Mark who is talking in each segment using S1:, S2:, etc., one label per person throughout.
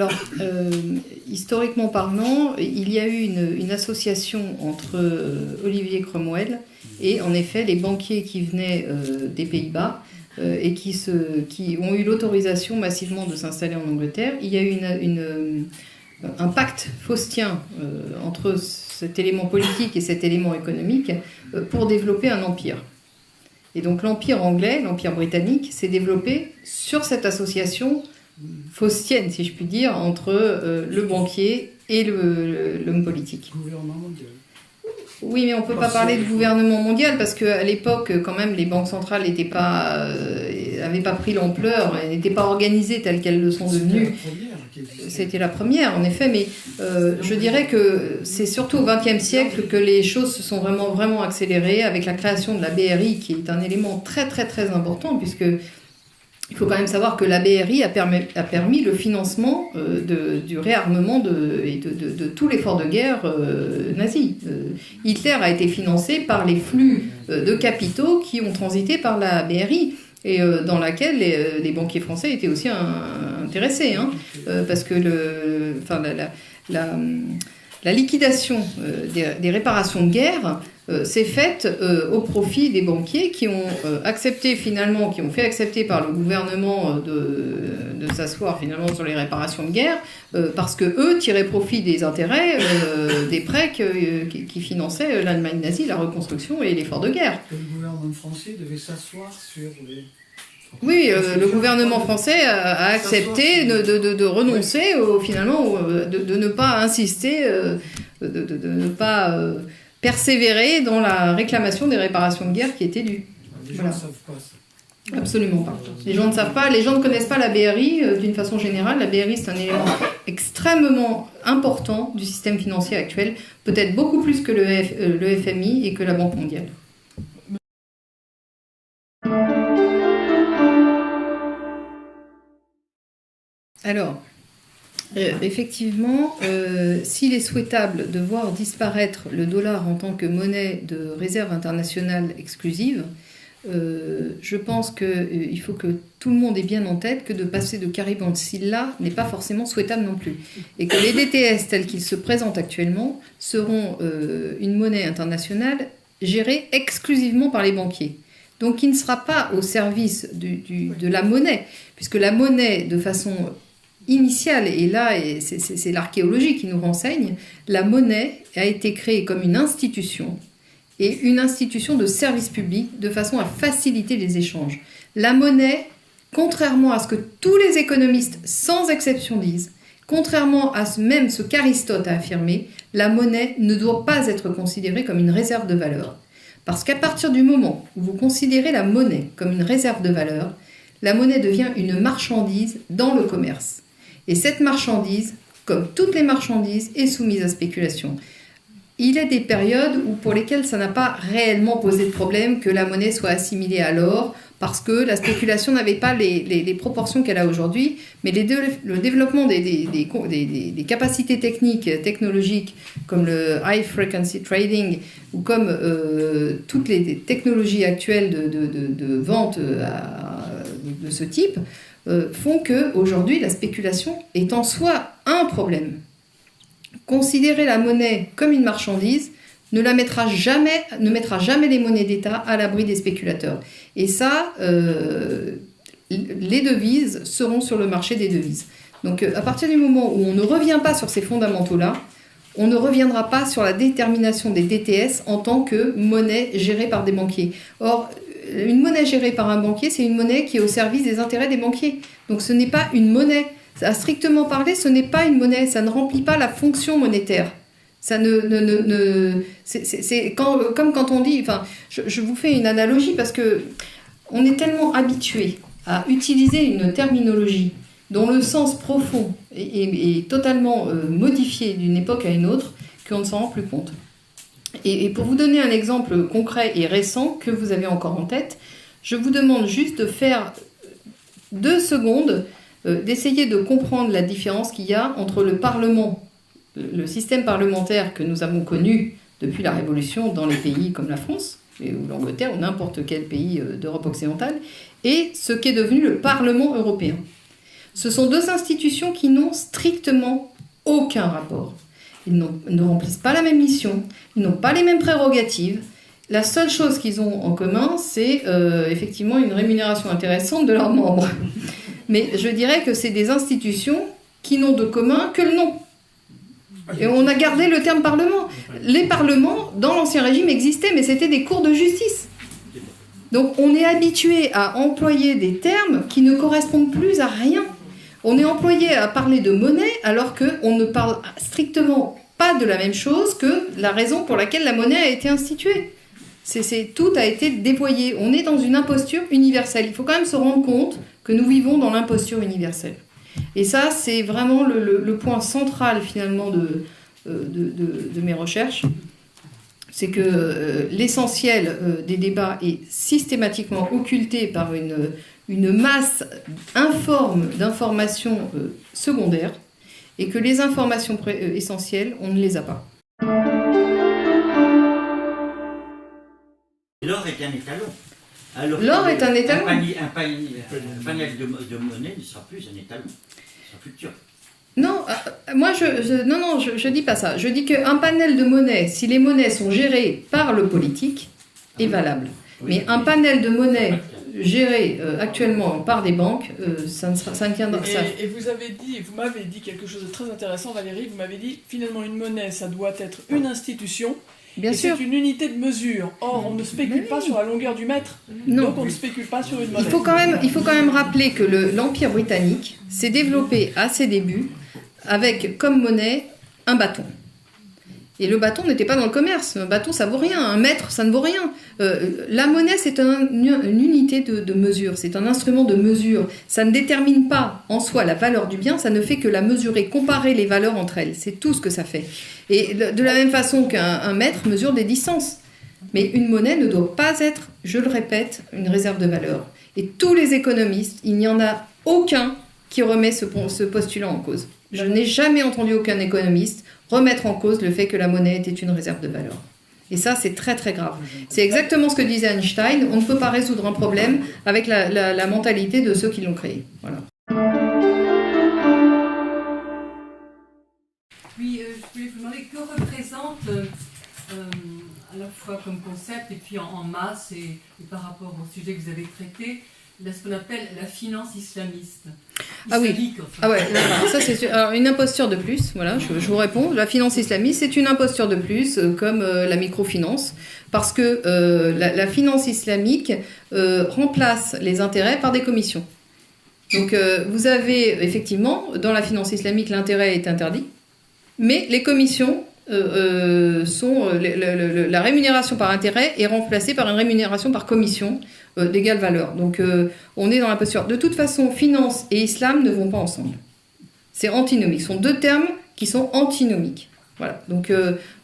S1: Alors, historiquement parlant, il y a eu une association entre Olivier Cromwell et en effet les banquiers qui venaient des Pays-Bas et qui ont eu l'autorisation massivement de s'installer en Angleterre. Il y a eu un pacte faustien entre cet élément politique et cet élément économique pour développer un empire. Et donc l'empire anglais, l'empire britannique, s'est développé sur cette association faustienne, si je puis dire, entre le banquier et l'homme politique.
S2: Gouvernement mondial.
S1: Oui, mais on ne peut pas parler de gouvernement mondial parce qu'à l'époque, quand même, les banques centrales n'avaient pas pris l'ampleur, n'étaient pas organisées telles qu'elles le sont devenues. C'était la première, en effet, mais je dirais que c'est surtout au XXe siècle que les choses se sont vraiment, vraiment accélérées avec la création de la BRI, qui est un élément très, très, très important, puisque il faut quand même savoir que la BRI a permis le financement du réarmement de tout l'effort de guerre nazi. Hitler a été financé par les flux de capitaux qui ont transité par la BRI et dans laquelle les banquiers français étaient aussi intéressés, hein, parce que la liquidation des réparations de guerre s'est faite au profit des banquiers qui ont accepté finalement, qui ont fait accepter par le gouvernement de s'asseoir finalement sur les réparations de guerre, parce que eux tiraient profit des intérêts des prêts qui finançaient l'Allemagne nazie, la reconstruction et l'effort de guerre.
S2: Le gouvernement français devait s'asseoir sur les...
S1: Oui, le gouvernement français a accepté de renoncer finalement, de ne pas insister, de ne pas persévérer dans la réclamation des réparations de guerre qui étaient dues.
S2: Les gens ne savent pas ça.
S1: Absolument pas. Les gens ne savent pas, les gens ne connaissent pas la BRI d'une façon générale. La BRI, c'est un élément extrêmement important du système financier actuel, peut-être beaucoup plus que le FMI et que la Banque mondiale. Alors, effectivement, s'il est souhaitable de voir disparaître le dollar en tant que monnaie de réserve internationale exclusive, je pense qu'il faut que tout le monde ait bien en tête que de passer de Caribe-Ancilla n'est pas forcément souhaitable non plus. Et que les DTS tels qu'ils se présentent actuellement seront une monnaie internationale gérée exclusivement par les banquiers. Donc qui ne sera pas au service de la monnaie, puisque la monnaie, de façon initiale, et là c'est l'archéologie qui nous renseigne, la monnaie a été créée comme une institution, et une institution de service public, de façon à faciliter les échanges. La monnaie, contrairement à ce que tous les économistes, sans exception, disent, contrairement à même ce qu'Aristote a affirmé, la monnaie ne doit pas être considérée comme une réserve de valeur. Parce qu'à partir du moment où vous considérez la monnaie comme une réserve de valeur, la monnaie devient une marchandise dans le commerce. Et cette marchandise, comme toutes les marchandises, est soumise à spéculation. Il y a des périodes pour lesquelles ça n'a pas réellement posé de problème que la monnaie soit assimilée à l'or, parce que la spéculation n'avait pas les proportions qu'elle a aujourd'hui, mais le développement des capacités technologiques, comme le high frequency trading, ou comme toutes les technologies actuelles de vente de ce type, font qu'aujourd'hui, la spéculation est en soi un problème. Considérer la monnaie comme une marchandise ne mettra jamais les monnaies d'État à l'abri des spéculateurs. Et ça, les devises seront sur le marché des devises. Donc à partir du moment où on ne revient pas sur ces fondamentaux-là, on ne reviendra pas sur la détermination des DTS en tant que monnaie gérée par des banquiers. Or, une monnaie gérée par un banquier, c'est une monnaie qui est au service des intérêts des banquiers. Donc ce n'est pas une monnaie. À strictement parler, ce n'est pas une monnaie. Ça ne remplit pas la fonction monétaire. Ça c'est comme quand on dit... Enfin, je vous fais une analogie parce que on est tellement habitué à utiliser une terminologie dont le sens profond est totalement modifié d'une époque à une autre qu'on ne s'en rend plus compte. Et pour vous donner un exemple concret et récent que vous avez encore en tête, je vous demande juste de faire 2 secondes, d'essayer de comprendre la différence qu'il y a entre le Parlement, le système parlementaire que nous avons connu depuis la Révolution dans les pays comme la France, ou l'Angleterre, ou n'importe quel pays d'Europe occidentale, et ce qu'est devenu le Parlement européen. Ce sont deux institutions qui n'ont strictement aucun rapport. Ils ne remplissent pas la même mission, ils n'ont pas les mêmes prérogatives. La seule chose qu'ils ont en commun, c'est effectivement une rémunération intéressante de leurs membres. Mais je dirais que c'est des institutions qui n'ont de commun que le nom. Et on a gardé le terme parlement. Les parlements, dans l'Ancien Régime, existaient, mais c'était des cours de justice. Donc on est habitué à employer des termes qui ne correspondent plus à rien. On est employé à parler de monnaie alors qu'on ne parle strictement pas de la même chose que la raison pour laquelle la monnaie a été instituée. Tout a été dévoyé. On est dans une imposture universelle. Il faut quand même se rendre compte que nous vivons dans l'imposture universelle. Et ça, c'est vraiment le point central finalement de mes recherches. C'est que l'essentiel des débats est systématiquement occulté par une masse informe d'informations secondaires et que les informations essentielles, on ne les a pas.
S3: L'or est un étalon.
S1: L'or est un étalon.
S3: Un panel de monnaie ne sera plus un étalon, il sera futur.
S1: Non, moi je dis pas ça. Je dis qu'un panel de monnaie, si les monnaies sont gérées par le politique, est valable. Oui. Mais un panel de monnaie géré actuellement par des banques, ça ne tiendra.
S4: Et vous m'avez dit quelque chose de très intéressant, Valérie. Vous m'avez dit finalement une monnaie, ça doit être une institution. Bien sûr. C'est une unité de mesure. Or, on ne spécule pas sur la longueur du mètre. Non. Donc, on ne spécule pas sur une monnaie.
S1: Il faut quand même rappeler que l'Empire britannique s'est développé à ses débuts avec comme monnaie un bâton. Et le bâton n'était pas dans le commerce. Un bâton, ça vaut rien. Un mètre, ça ne vaut rien. La monnaie, c'est une unité de mesure. C'est un instrument de mesure. Ça ne détermine pas en soi la valeur du bien. Ça ne fait que la mesurer, comparer les valeurs entre elles. C'est tout ce que ça fait. Et de la même façon qu'un mètre mesure des distances. Mais une monnaie ne doit pas être, je le répète, une réserve de valeur. Et tous les économistes, il n'y en a aucun qui remet ce postulat en cause. Je n'ai jamais entendu aucun économiste remettre en cause le fait que la monnaie était une réserve de valeur. Et ça, c'est très très grave. C'est exactement ce que disait Einstein. On ne peut pas résoudre un problème avec la mentalité de ceux qui l'ont créé. Voilà.
S5: Oui, je voulais vous demander que représente à la fois comme concept et puis en masse et par rapport au sujet que vous avez traité, ce qu'on appelle la finance islamiste.
S1: Islamique, enfin. Ah ouais, ça c'est une imposture de plus, voilà, je vous réponds. La finance islamiste, c'est une imposture de plus, comme la microfinance, parce que la finance islamique remplace les intérêts par des commissions. Donc vous avez effectivement, dans la finance islamique, l'intérêt est interdit, mais les commissions la rémunération par intérêt est remplacée par une rémunération par commission d'égale valeur. Donc on est dans la posture. De toute façon, finance et islam ne vont pas ensemble. C'est antinomique. Ce sont deux termes qui sont antinomiques. Voilà. Donc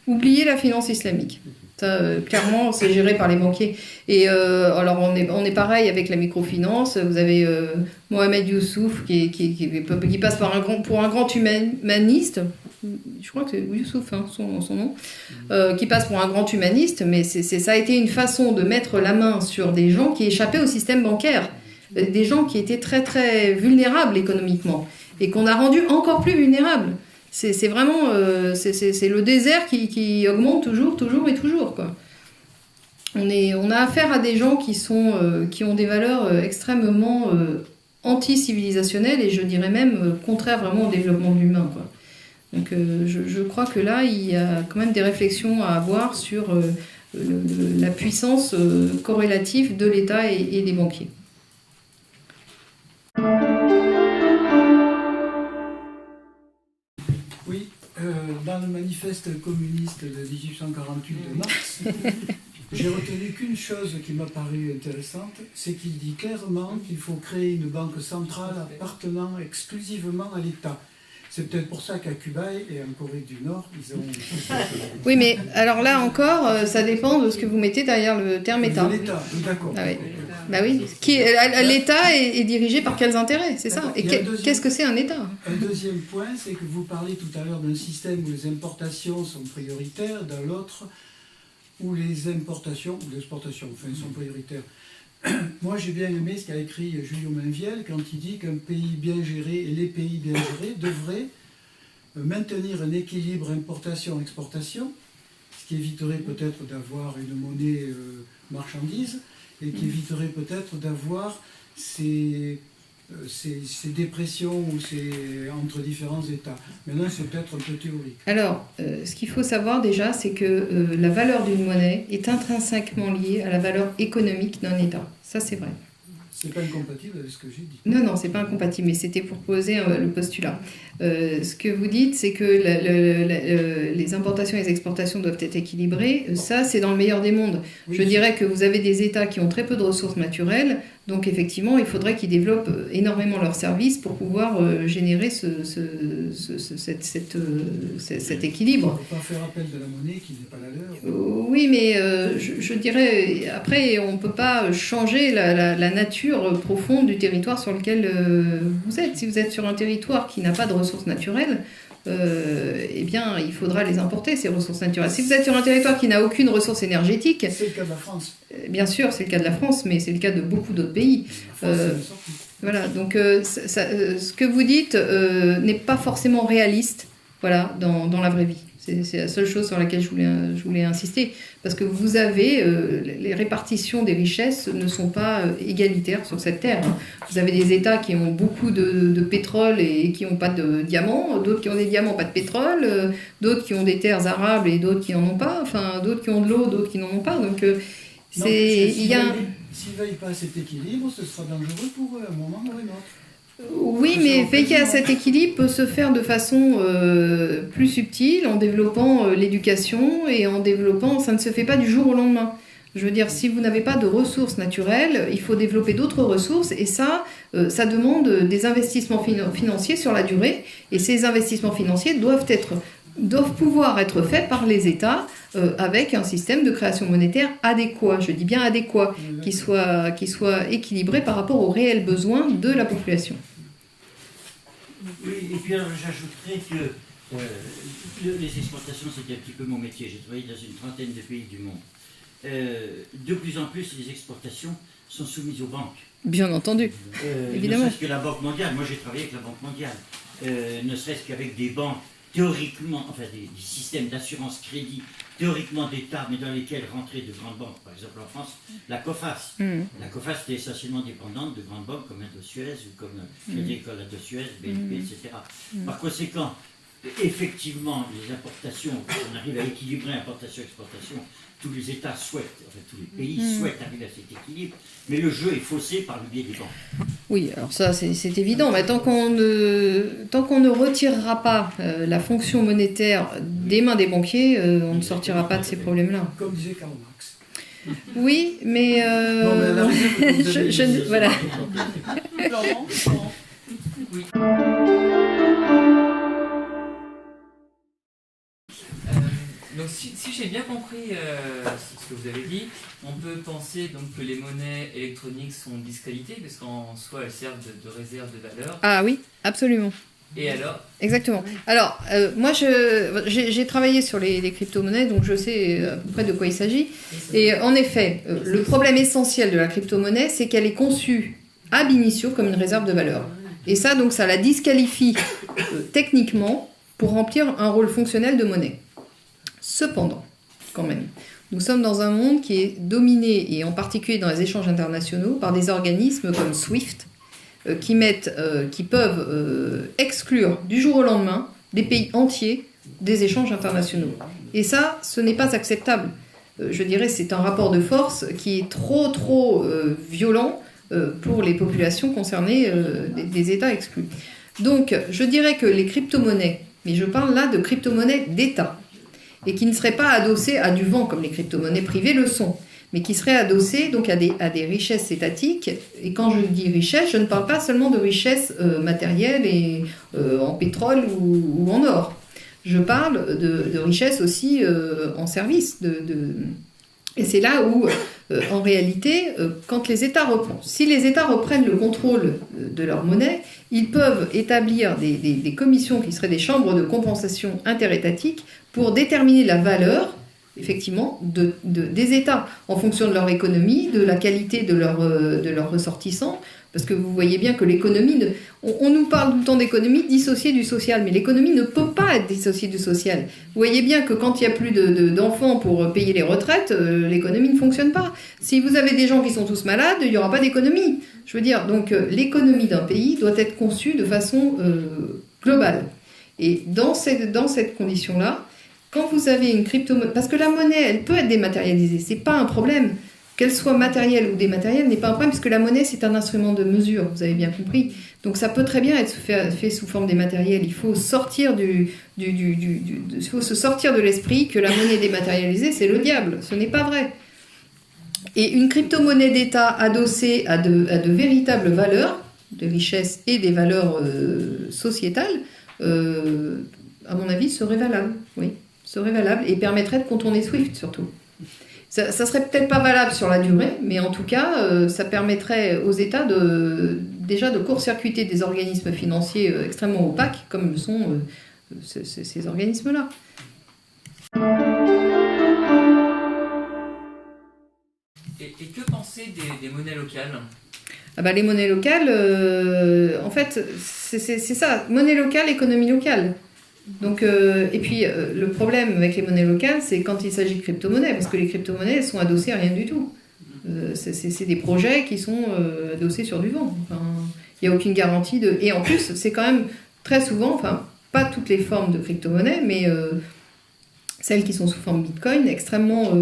S1: oubliez la finance islamique. Ça, clairement, c'est géré par les banquiers. Et alors, on est pareil avec la microfinance. Vous avez Mohamed Youssouf qui passe pour un grand humaniste. Je crois que c'est Youssouf, hein, son nom. Qui passe pour un grand humaniste. Mais ça a été une façon de mettre la main sur des gens qui échappaient au système bancaire. Des gens qui étaient très, très vulnérables économiquement. Et qu'on a rendus encore plus vulnérables. C'est vraiment c'est le désert qui augmente toujours et toujours, quoi. On a affaire à des gens qui ont des valeurs extrêmement anti-civilisationnelles et je dirais même contraires vraiment au développement de l'humain, quoi. Donc je crois que là il y a quand même des réflexions à avoir sur la puissance corrélative de l'État et des banquiers.
S2: Dans le manifeste communiste de 1848 de Marx, j'ai retenu qu'une chose qui m'a paru intéressante, c'est qu'il dit clairement qu'il faut créer une banque centrale appartenant exclusivement à l'État. C'est peut-être pour ça qu'à Cuba et en Corée du Nord, ils ont...
S1: Oui, mais alors là encore, ça dépend de ce que vous mettez derrière le terme État.
S2: L'État, d'accord.
S1: Ah oui. Bah oui. L'État est dirigé par quels intérêts, c'est ça. Et qu'est-ce que c'est un État?
S2: Un deuxième point, c'est que vous parlez tout à l'heure d'un système où les importations sont prioritaires, dans l'autre où les importations ou l'exportation sont prioritaires. Moi, j'ai bien aimé ce qu'a écrit Julio Mainviel quand il dit qu'un pays bien géré et les pays bien gérés devraient maintenir un équilibre importation-exportation, ce qui éviterait peut-être d'avoir une monnaie marchandise et qui éviterait peut-être d'avoir ces dépressions ou entre différents États. Maintenant, c'est peut-être un peu théorique.
S1: Alors, ce qu'il faut savoir déjà, c'est que la valeur d'une monnaie est intrinsèquement liée à la valeur économique d'un État. Ça, c'est vrai.
S2: C'est pas incompatible avec ce que j'ai dit.
S1: Non, c'est pas incompatible, mais c'était pour poser le postulat. Ce que vous dites, c'est que les importations et les exportations doivent être équilibrées. Ça, c'est dans le meilleur des mondes. Oui, je dirais que vous avez des États qui ont très peu de ressources naturelles, donc effectivement, il faudrait qu'ils développent énormément leurs services pour pouvoir générer cet équilibre.
S2: On ne peut pas faire appel de la monnaie qui n'est pas la leur.
S1: Oui, mais je dirais, après, on ne peut pas changer la nature profonde du territoire sur lequel vous êtes. Si vous êtes sur un territoire qui n'a pas de ressources naturelles, eh bien, il faudra les importer, ces ressources naturelles. Si vous êtes sur un territoire qui n'a aucune ressource énergétique...
S2: C'est le cas de la France.
S1: Bien sûr, c'est le cas de la France, mais c'est le cas de beaucoup d'autres pays. Voilà, donc ce que vous dites n'est pas forcément réaliste, voilà, dans la vraie vie. C'est la seule chose sur laquelle je voulais insister, parce que vous avez les répartitions des richesses ne sont pas égalitaires sur cette terre. Vous avez des États qui ont beaucoup de pétrole et qui n'ont pas de diamants, d'autres qui ont des diamants, pas de pétrole, d'autres qui ont des terres arables et d'autres qui n'en ont pas, enfin d'autres qui ont de l'eau, d'autres qui n'en ont pas. Donc
S2: s'ils ne veillent pas à cet équilibre, ce sera dangereux pour eux à un moment ou à un autre.
S1: Oui, mais veiller à cet équilibre peut se faire de façon plus subtile, en développant l'éducation et en développant... Ça ne se fait pas du jour au lendemain. Je veux dire, si vous n'avez pas de ressources naturelles, il faut développer d'autres ressources et ça demande des investissements financiers sur la durée. Et ces investissements financiers doivent pouvoir être faits par les États avec un système de création monétaire adéquat, je dis bien adéquat, qui soit équilibré par rapport aux réels besoins de la population.
S3: Oui, et puis alors j'ajouterais que les exportations, c'était un petit peu mon métier. J'ai travaillé dans une trentaine de pays du monde. De plus en plus, les exportations sont soumises aux banques.
S1: Bien entendu, évidemment.
S3: Ne serait-ce que la Banque mondiale. Moi, j'ai travaillé avec la Banque mondiale. Ne serait-ce qu'avec des banques théoriquement, enfin des systèmes d'assurance-crédit théoriquement d'État, mais dans lesquels rentraient de grandes banques. Par exemple, en France, la COFAS. La COFAS était essentiellement dépendante de grandes banques comme Indosuez ou comme Crédit Agricole Indosuez, BNP, etc. Par conséquent, effectivement, les importations, on arrive à équilibrer importation-exportation, tous les États souhaitent, enfin tous les pays souhaitent arriver à cet équilibre, mais le jeu est faussé par le biais des banques.
S1: Oui, alors ça c'est évident, mais tant qu'on ne retirera pas la fonction monétaire des mains des banquiers, on ne sortira pas de ces problèmes-là.
S2: Comme disait Karl Marx.
S1: Oui, mais... voilà.
S6: Oui. Donc si j'ai bien compris ce que vous avez dit, on peut penser donc que les monnaies électroniques sont disqualifiées parce qu'en soi elles servent de réserve de valeur.
S1: Ah oui, absolument.
S6: Et alors ?
S1: Exactement. Alors, moi, j'ai travaillé sur les crypto-monnaies, donc je sais à peu près de quoi il s'agit. Et en effet, le problème essentiel de la crypto-monnaie, c'est qu'elle est conçue ab initio comme une réserve de valeur. Et ça, donc, ça la disqualifie techniquement pour remplir un rôle fonctionnel de monnaie. Cependant, quand même, nous sommes dans un monde qui est dominé, et en particulier dans les échanges internationaux, par des organismes comme SWIFT, qui peuvent exclure du jour au lendemain des pays entiers des échanges internationaux. Et ça, ce n'est pas acceptable. Je dirais c'est un rapport de force qui est trop violent pour les populations concernées des États exclus. Donc, je dirais que les crypto-monnaies, mais je parle là de crypto-monnaies d'État, et qui ne seraient pas adossées à du vent comme les crypto-monnaies privées le sont, mais qui seraient adossées donc à des richesses étatiques. Et quand je dis richesse, je ne parle pas seulement de richesses matérielles et en pétrole ou en or. Je parle de richesses aussi en services. Et c'est là où, en réalité, si les États reprennent le contrôle de leur monnaie, ils peuvent établir des commissions qui seraient des chambres de compensation interétatiques pour déterminer la valeur effectivement, des États, en fonction de leur économie, de la qualité de leurs ressortissants. Parce que vous voyez bien que l'économie... On nous parle tout le temps d'économie dissociée du social, mais l'économie ne peut pas être dissociée du social. Vous voyez bien que quand il n'y a plus d'enfants pour payer les retraites, l'économie ne fonctionne pas. Si vous avez des gens qui sont tous malades, il n'y aura pas d'économie. Je veux dire, donc l'économie d'un pays doit être conçue de façon globale. Et dans cette condition-là, quand vous avez une crypto-monnaie... Parce que la monnaie, elle peut être dématérialisée, c'est pas un problème. Qu'elle soit matérielle ou dématérielle n'est pas un problème, puisque la monnaie, c'est un instrument de mesure, vous avez bien compris. Donc ça peut très bien être fait sous forme dématérielle. Il faut sortir faut se sortir de l'esprit que la monnaie dématérialisée, c'est le diable. Ce n'est pas vrai. Et une crypto-monnaie d'État adossée à de véritables valeurs, de richesse et des valeurs sociétales, à mon avis, serait valable. Oui, serait valable et permettrait de contourner SWIFT surtout. Ça serait peut-être pas valable sur la durée, mais en tout cas, ça permettrait aux États déjà de court-circuiter des organismes financiers extrêmement opaques, comme le sont ces organismes-là.
S6: Et que penser des monnaies locales ?
S1: Ah bah, les monnaies locales, en fait, c'est ça, monnaie locale, économie locale. Donc, et puis, le problème avec les monnaies locales, c'est quand il s'agit de crypto-monnaies, parce que les crypto-monnaies sont adossées à rien du tout. C'est des projets qui sont adossés sur du vent. Enfin, il n'y a aucune garantie de... Et en plus, c'est quand même très souvent, enfin, pas toutes les formes de crypto-monnaies, mais celles qui sont sous forme Bitcoin, extrêmement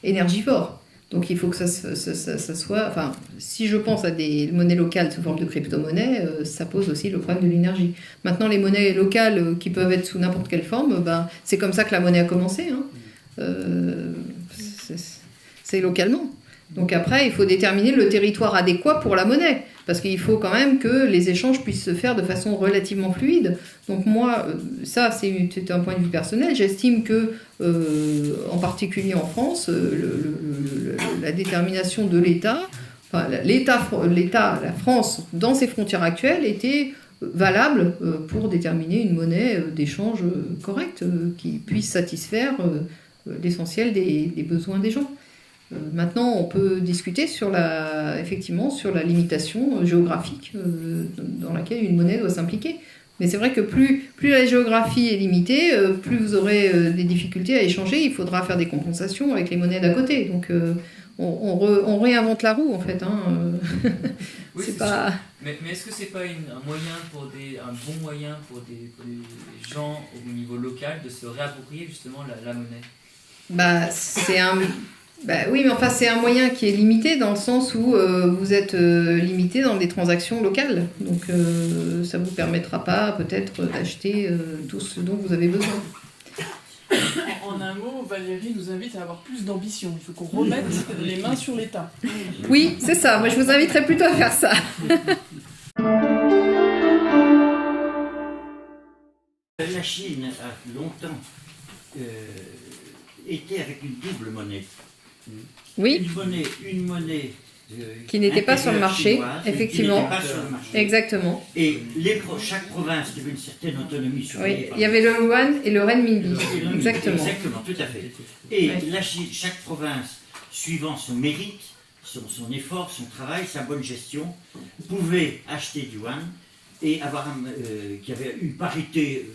S1: énergivores. Donc il faut que ça soit... Enfin, si je pense à des monnaies locales sous forme de crypto-monnaie, ça pose aussi le problème de l'énergie. Maintenant, les monnaies locales qui peuvent être sous n'importe quelle forme, c'est comme ça que la monnaie a commencé. Hein. C'est localement. Donc après, il faut déterminer le territoire adéquat pour la monnaie. Parce qu'il faut quand même que les échanges puissent se faire de façon relativement fluide. Donc moi, ça c'est un point de vue personnel, j'estime que, en particulier en France, la détermination de l'État, enfin la France, dans ses frontières actuelles, était valable pour déterminer une monnaie d'échange correcte qui puisse satisfaire l'essentiel des besoins des gens. Maintenant, on peut discuter effectivement sur la limitation géographique dans laquelle une monnaie doit s'impliquer. Mais c'est vrai que plus la géographie est limitée, plus vous aurez des difficultés à échanger. Il faudra faire des compensations avec les monnaies d'à côté. Donc, on réinvente la roue, en fait. Hein.
S6: Oui,
S1: c'est pas...
S6: Mais est-ce que c'est pas un bon moyen pour des gens au niveau local de se réapproprier justement la monnaie ?
S1: Oui, mais enfin, c'est un moyen qui est limité dans le sens où vous êtes limité dans des transactions locales. Donc, ça ne vous permettra pas peut-être d'acheter tout ce dont vous avez besoin.
S4: En un mot, Valérie nous invite à avoir plus d'ambition. Il faut qu'on remette les mains sur l'État.
S1: Oui, c'est ça. Moi, je vous inviterais plutôt à faire ça.
S3: La Chine a longtemps été avec une double monnaie.
S1: Oui.
S3: Une monnaie
S1: qui n'était pas sur le marché,
S3: chinoise,
S1: effectivement.
S3: Pas sur le marché.
S1: Exactement.
S3: Et chaque province avait une certaine autonomie sur
S1: Oui, il y avait le yuan et le renminbi. Exactement.
S3: Exactement, tout à fait. Et la Chine, chaque province, suivant son mérite, son effort, son travail, sa bonne gestion, pouvait acheter du yuan et avoir qui avait une parité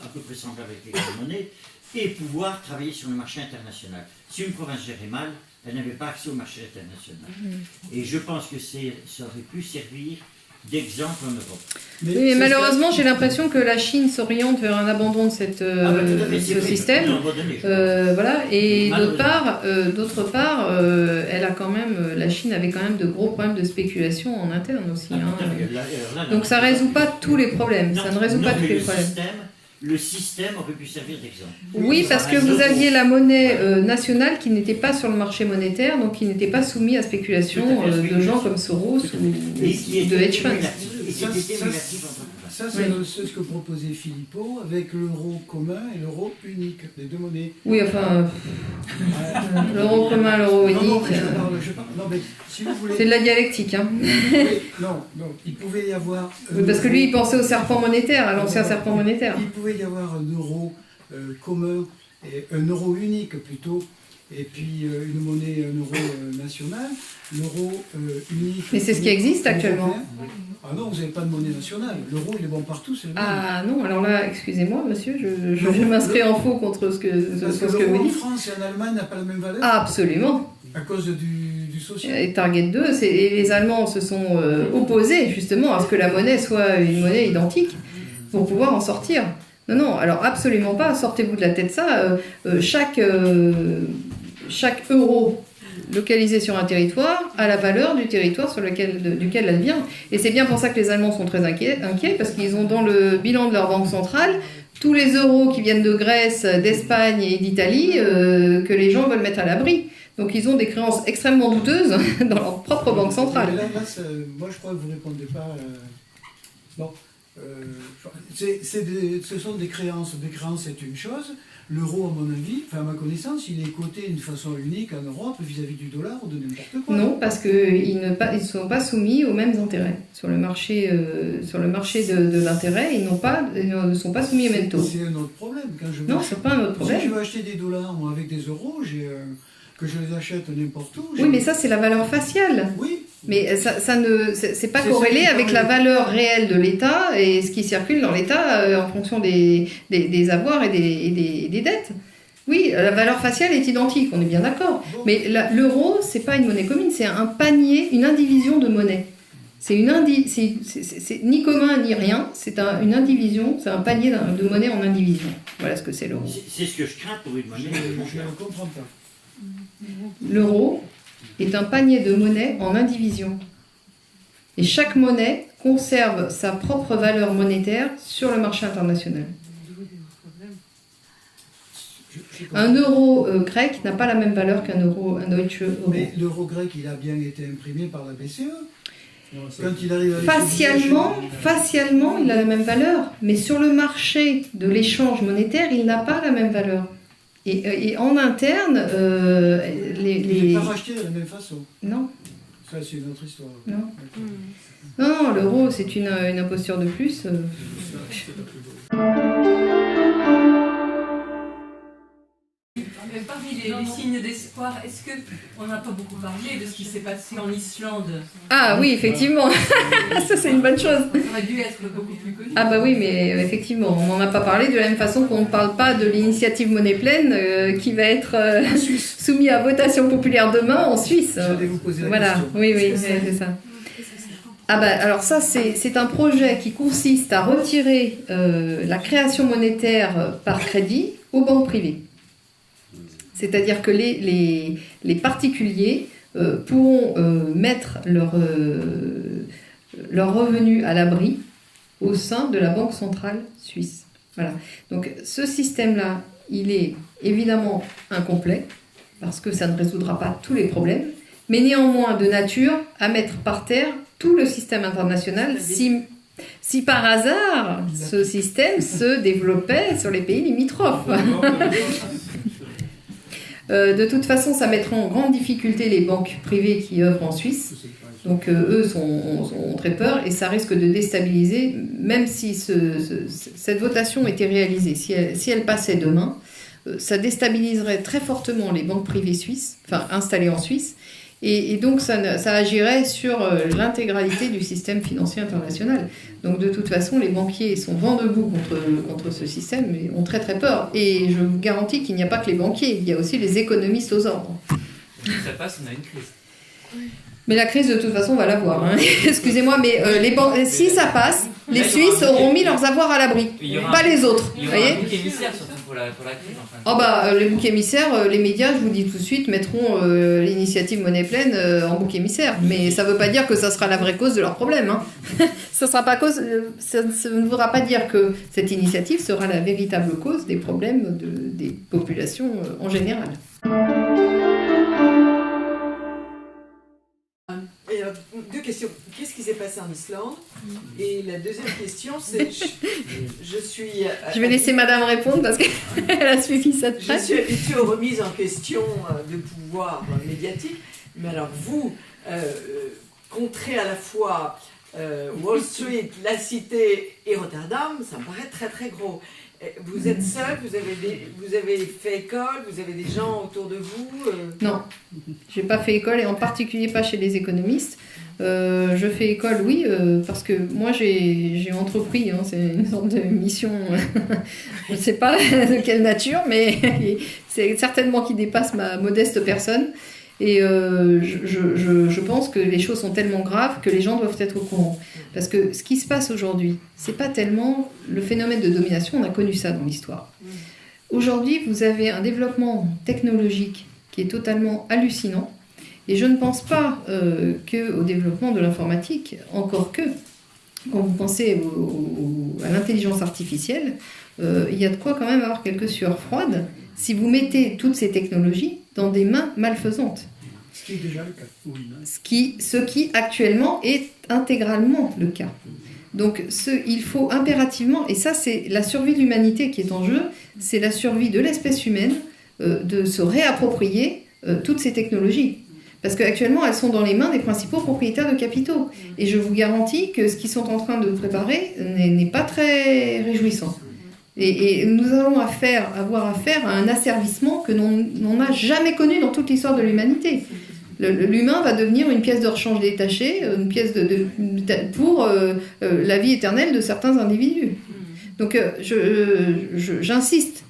S3: à peu près semblable avec les grandes monnaies, et pouvoir travailler sur le marché international. Si une province gérait mal, elle n'avait pas accès au marché international. Et je pense que ça aurait pu servir d'exemple en Europe.
S1: Mais malheureusement, j'ai l'impression que la Chine s'oriente vers un abandon de ce système. Voilà. Et d'autre part, la Chine avait quand même de gros problèmes de spéculation en interne aussi. Donc ça ne résout pas tous les problèmes. Ça ne résout pas tous les problèmes.
S3: Le système aurait pu servir d'exemple.
S1: Oui, parce que vous aviez la monnaie nationale qui n'était pas sur le marché monétaire, donc qui n'était pas soumise à spéculation de gens comme Soros ou de hedge funds.
S2: Ça, c'est ce que proposait Philippot avec l'euro commun et l'euro unique, les deux monnaies.
S1: Oui, enfin, l'euro commun, l'euro unique.
S2: Non, mais si vous voulez...
S1: C'est de la dialectique. Hein.
S2: Non, il pouvait y avoir...
S1: parce que lui, il pensait au serpent monétaire, à l'ancien serpent monétaire.
S2: Il pouvait y avoir un euro commun et un euro unique plutôt, et puis une monnaie, un euro national, l'euro unique.
S1: Mais c'est ce qui existe actuellement.
S2: Ah non, vous n'avez pas de monnaie nationale. L'euro, il est bon partout, c'est le même.
S1: Ah non, alors là, excusez-moi, monsieur, je m'inscris en faux contre ce que
S2: l'euro
S1: vous
S2: en
S1: dites.
S2: France et en Allemagne n'a pas la même valeur
S1: Absolument.
S2: à cause du social.
S1: Et Target 2, et les Allemands se sont opposés justement à ce que la monnaie soit une monnaie identique pour pouvoir en sortir. Non, non, alors absolument pas, sortez-vous de la tête ça. Chaque euro localisé sur un territoire a la valeur du territoire duquel elle vient. Et c'est bien pour ça que les Allemands sont très inquiets parce qu'ils ont dans le bilan de leur banque centrale tous les euros qui viennent de Grèce, d'Espagne et d'Italie que les gens veulent mettre à l'abri. Donc ils ont des créances extrêmement douteuses dans leur propre banque centrale.
S2: Mais là, moi je crois que vous ne répondez pas. Bon, ce sont des créances. Des créances, c'est une chose. L'euro, à mon avis, enfin à ma connaissance, il est coté d'une façon unique en Europe vis-à-vis du dollar ou de n'importe quoi.
S1: Non, parce qu'ils ne sont pas soumis aux mêmes intérêts. Sur le marché de l'intérêt, ils ne sont pas soumis aux mêmes taux.
S2: C'est un autre problème.
S1: Non, c'est pas un autre problème.
S2: Si je veux acheter des dollars moi, avec des euros, que je les achète n'importe où.
S1: Oui, mais ça, c'est la valeur faciale.
S2: Oui.
S1: Mais c'est pas corrélé avec la valeur réelle de l'État et ce qui circule dans l'État en fonction des avoirs et des dettes. Oui, la valeur faciale est identique, on est bien d'accord. Bon. Mais l'euro, c'est pas une monnaie commune, c'est un panier, une indivision de monnaie. C'est ni commun ni rien, c'est une indivision, c'est un panier de monnaie en indivision. Voilà ce que c'est l'euro.
S3: C'est ce que je crains pour une monnaie.
S2: Je ne comprends pas.
S1: L'euro est un panier de monnaie en indivision. Et chaque monnaie conserve sa propre valeur monétaire sur le marché international. Un euro grec n'a pas la même valeur qu'un Deutsche Euro.
S2: Mais l'euro grec, il a bien été imprimé par la BCE. Quand il arrive à
S1: facialement, il a la même valeur. Mais sur le marché de l'échange monétaire, il n'a pas la même valeur. Et en interne,
S2: il n'est pas racheté de la même façon.
S1: Non.
S2: Ça, c'est une autre histoire.
S1: Non, l'euro, c'est une imposture de plus.
S5: Parmi les signes d'espoir, est-ce qu'on n'a pas beaucoup parlé de ce qui s'est passé en Islande?
S1: Ah oui, effectivement. Ça, c'est une bonne chose.
S5: Ça aurait dû être beaucoup plus connu.
S1: Ah bah oui, mais effectivement, on n'en a pas parlé de la même façon qu'on ne parle pas de l'initiative Monnaie Pleine qui va être soumise à votation populaire demain en Suisse.
S2: J'allais vous poser la
S1: voilà,
S2: question.
S1: Oui, c'est ça. Ah bah, alors ça, c'est un projet qui consiste à retirer la création monétaire par crédit aux banques privées. C'est-à-dire que les particuliers pourront mettre leurs revenus à l'abri au sein de la Banque centrale suisse. Voilà. Donc ce système-là, il est évidemment incomplet, parce que ça ne résoudra pas tous les problèmes, mais néanmoins de nature à mettre par terre tout le système international si par hasard ce système se développait sur les pays limitrophes. De toute façon, ça mettra en grande difficulté les banques privées qui œuvrent en Suisse. Donc eux ont très peur et ça risque de déstabiliser, même si cette votation était réalisée. Si elle passait demain, ça déstabiliserait très fortement les banques privées suisses, enfin installées en Suisse, et donc ça agirait sur l'intégralité du système financier international. Donc de toute façon, les banquiers sont vent debout contre ce système et ont très très peur. Et je vous garantis qu'il n'y a pas que les banquiers, il y a aussi les économistes aux ordres.
S6: Si ça passe, on a une crise.
S1: Mais la crise, de toute façon, on va la voir. Hein. Excusez-moi, mais si ça passe, les Suisses auront mis leurs avoirs à l'abri, pas les autres.
S6: Il y aura un bouc émissaire surtout pour la crise.
S1: Les boucs émissaires, les médias, je vous dis tout de suite, mettront l'initiative Monnaie Pleine en bouc émissaire. Mais ça ne veut pas dire que ça sera la vraie cause de leur problème. Hein. Ça ne voudra pas dire que cette initiative sera la véritable cause des problèmes des populations en général.
S7: Et deux questions. Qu'est-ce qui s'est passé en Islande? Et la deuxième question, c'est
S1: Je vais laisser Madame répondre parce qu'elle a suivi cette
S7: Je suis habituée aux remises en question de pouvoir médiatique. Mais alors vous, contrez à la fois Wall Street, la Cité et Rotterdam, ça me paraît très très gros. Vous êtes seul, vous avez fait école, vous avez des gens autour de vous
S1: Non, j'ai pas fait école, et en particulier pas chez les économistes. Je fais école, oui, parce que moi j'ai entrepris, hein, c'est une sorte de mission, je ne sais pas de quelle nature, mais c'est certainement qui dépasse ma modeste personne. Et je pense que les choses sont tellement graves que les gens doivent être au courant. Parce que ce qui se passe aujourd'hui, c'est pas tellement le phénomène de domination, on a connu ça dans l'histoire. Aujourd'hui, vous avez un développement technologique qui est totalement hallucinant. Et je ne pense pas qu'au développement de l'informatique, encore que, quand vous pensez à l'intelligence artificielle, il y a de quoi quand même avoir quelques sueurs froides si vous mettez toutes ces technologies dans des mains malfaisantes.
S2: Ce qui est déjà le cas. Oui.
S1: Ce qui actuellement est intégralement le cas. Donc il faut impérativement, et ça c'est la survie de l'humanité qui est en jeu, c'est la survie de l'espèce humaine, de se réapproprier toutes ces technologies. Parce qu'actuellement, elles sont dans les mains des principaux propriétaires de capitaux. Et je vous garantis que ce qu'ils sont en train de préparer n'est pas très réjouissant. Et nous allons avoir affaire à un asservissement que l'on n'a jamais connu dans toute l'histoire de l'humanité. L'humain va devenir une pièce de rechange détachée, une pièce pour la vie éternelle de certains individus. Donc j'insiste,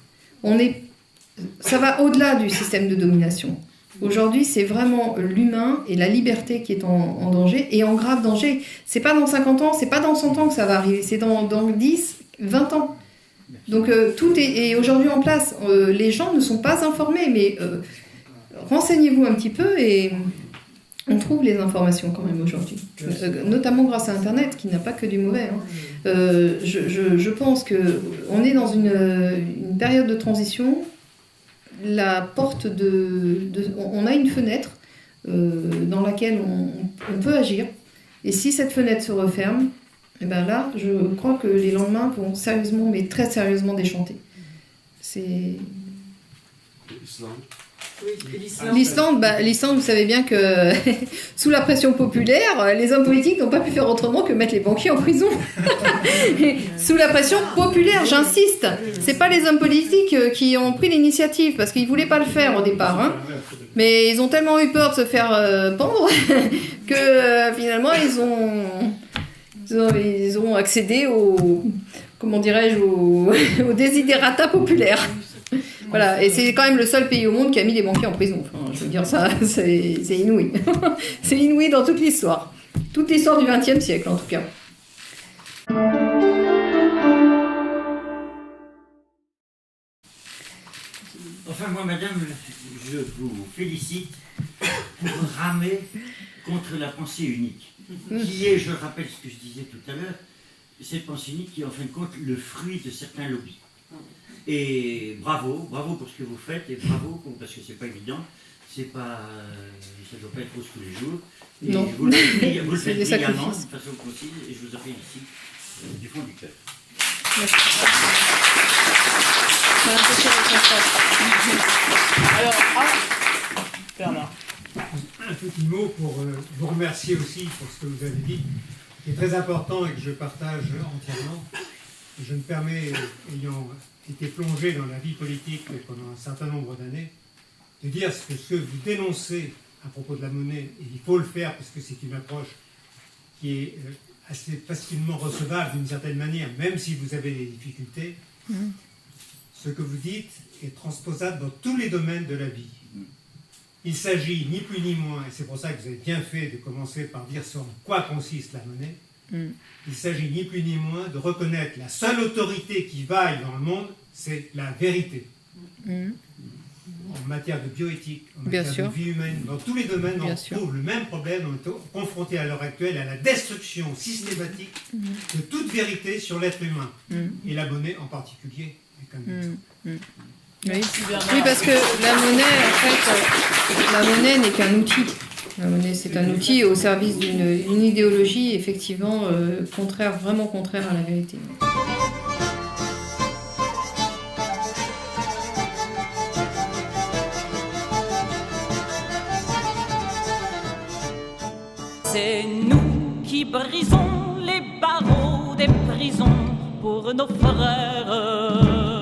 S1: ça va au-delà du système de domination. Aujourd'hui, c'est vraiment l'humain et la liberté qui est en danger, et en grave danger. C'est pas dans 50 ans, c'est pas dans 100 ans que ça va arriver, c'est dans 10, 20 ans. Donc tout est aujourd'hui en place. Les gens ne sont pas informés, mais renseignez-vous un petit peu et on trouve les informations quand même aujourd'hui. Notamment grâce à Internet, qui n'a pas que du mauvais. Hein. Je pense qu'on est dans une période de transition. La porte on a une fenêtre dans laquelle on peut agir, et si cette fenêtre se referme, et ben là je crois que les lendemains vont sérieusement, mais très sérieusement déchanter. C'est l'Islande, vous savez bien que sous la pression populaire, les hommes politiques n'ont pas pu faire autrement que mettre les banquiers en prison. Sous la pression populaire, j'insiste. C'est pas les hommes politiques qui ont pris l'initiative, parce qu'ils voulaient pas le faire au départ, hein. Mais ils ont tellement eu peur de se faire pendre que finalement ils ont accédé au desiderata populaire. Voilà, et c'est quand même le seul pays au monde qui a mis les banquiers en prison. Enfin, je veux dire, ça, c'est inouï. C'est inouï dans toute l'histoire. Toute l'histoire du XXe siècle, en tout cas.
S3: Enfin, moi, madame, je vous félicite pour ramer contre la pensée unique, qui est, je rappelle ce que je disais tout à l'heure, cette pensée unique qui est en fin de compte le fruit de certains lobbies. Et bravo pour ce que vous faites, et bravo parce que c'est pas évident, ça doit pas être rose tous les jours. Et
S1: non.
S3: Vous le faites brillamment, de façon concise, et je vous en félicite du fond du cœur.
S1: Merci.
S4: Alors, Bernard.
S8: Un petit mot pour vous remercier aussi pour ce que vous avez dit, qui est très important et que je partage entièrement. Je me permets, ayant été plongé dans la vie politique pendant un certain nombre d'années, de dire que ce que vous dénoncez à propos de la monnaie, et il faut le faire parce que c'est une approche qui est assez facilement recevable d'une certaine manière, même si vous avez des difficultés, ce que vous dites est transposable dans tous les domaines de la vie. Il s'agit ni plus ni moins, et c'est pour ça que vous avez bien fait de commencer par dire sur quoi consiste la monnaie, il s'agit ni plus ni moins de reconnaître la seule autorité qui vaille dans le monde, c'est la vérité. En matière de bioéthique, en matière de vie humaine, dans tous les domaines, on trouve le même problème. On est confronté à l'heure actuelle à la destruction systématique de toute vérité sur l'être humain. Et la monnaie en particulier est un exemple.
S1: Oui, parce que la monnaie, en fait, la monnaie n'est qu'un outil. La monnaie, c'est un outil au service d'une idéologie, effectivement, vraiment contraire à la vérité.
S9: C'est nous qui brisons les barreaux des prisons pour nos frères.